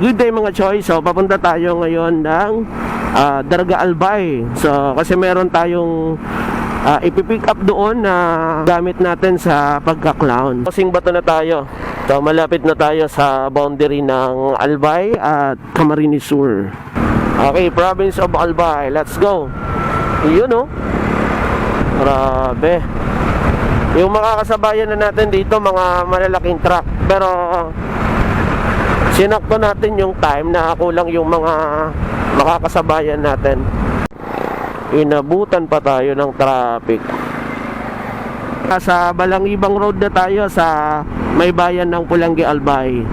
Good day mga choy. So papunta tayo ngayon ng Daraga Albay. So kasi meron tayong ipipick up doon na gamit natin sa pagka-clown. Kasing bato na tayo. So malapit na tayo sa boundary ng Albay at Camarines Sur. Okay, province of Albay. Let's go. Yun oh. Grabe. Yung mga kasabayan na natin dito, mga malalaking truck. Pero sinakto natin yung time na kulang yung mga makakasabayan natin. Inabutan pa tayo ng traffic. Sa Balangibang Road na tayo sa may bayan ng Pulangi, Albay.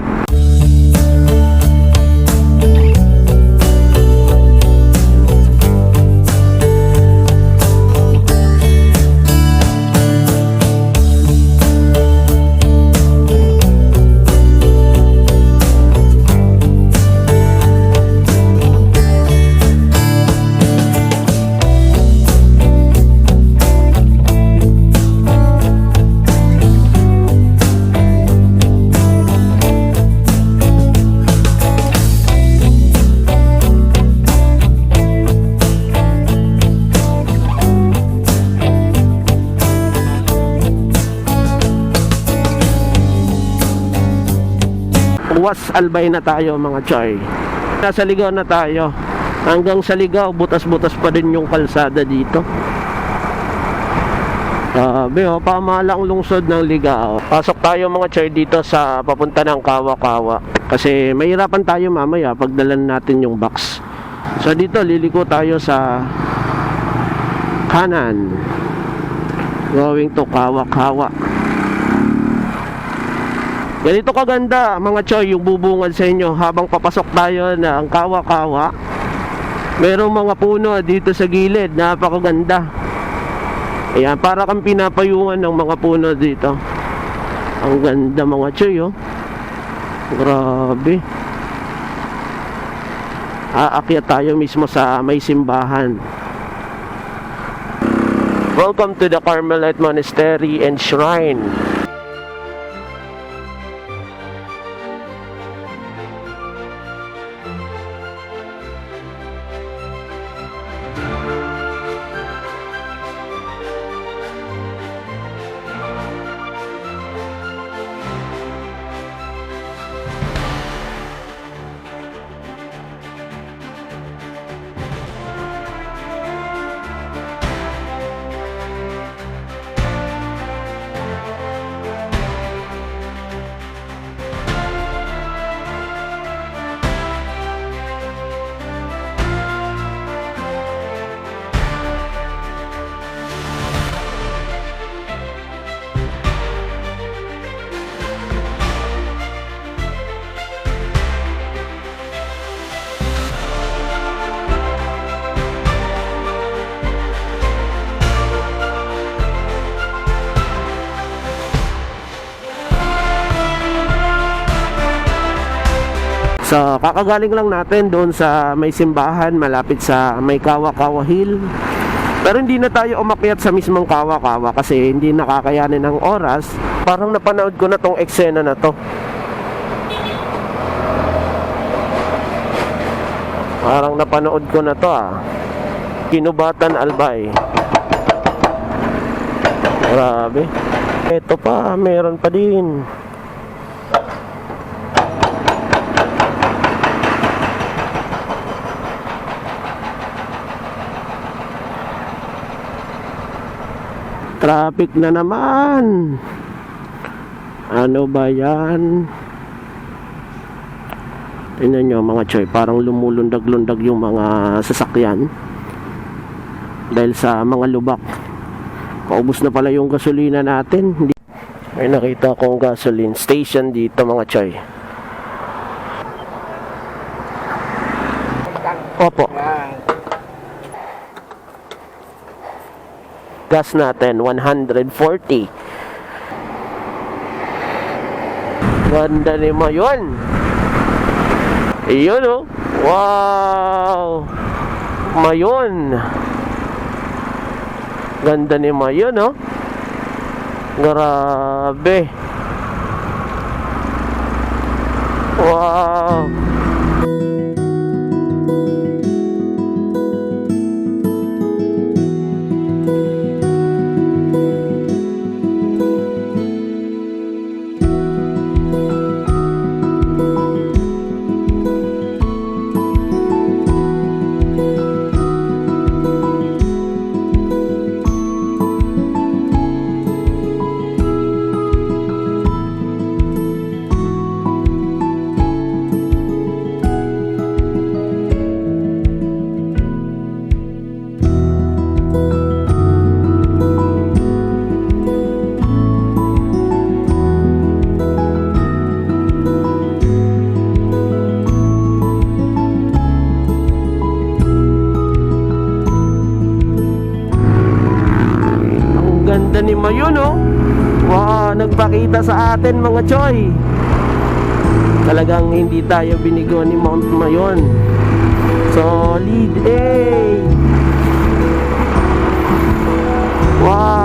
Was Albay na tayo mga choy. Nasa Ligaw na tayo. Hanggang sa Ligaw, butas-butas pa din yung kalsada dito. Pamahalang lungsod ng Ligaw. Pasok tayo mga choy dito sa papunta ng Kawa-Kawa. Kasi mahirapan tayo mamaya pagdalan natin yung box. So dito liliko tayo sa kanan. Going to Kawa-Kawa. Ganito kaganda mga choy yung bubungad sa inyo habang papasok tayo ng Kawa-Kawa. Merong mga puno dito sa gilid, napakaganda. Ayan, para kang pinapayungan ng mga puno dito. Ang ganda mga choy oh. Grabe. Aakyat tayo mismo sa may simbahan. Welcome to the Carmelite Monastery and Shrine. So, kakagaling lang natin doon sa may simbahan malapit sa may Kawa-Kawa Hill. Pero hindi na tayo umakyat sa mismong Kawa-Kawa kasi hindi nakakayanin ng oras. Parang napanood ko na tong eksena na to. Parang napanood ko na to Kinubatan, Albay. Grabe. Ito pa, meron pa din. Traffic na naman. Ano ba yan? Tingnan nyo mga choy, parang lumulundag-lundag yung mga sasakyan dahil sa mga lubak. Paubos na pala yung gasolina natin. May nakita akong gasoline station dito mga choy. Opo. Gas natin 140. Ganda ni Mayon. Iyon oh. Wow. Mayon. Ganda ni Mayon oh. Grabe. Wow. ganda ni Mayon, oh. Wow, nagpakita sa atin mga choy. Talagang hindi tayo binigo ni Mount Mayon. Solid, eh. Wow.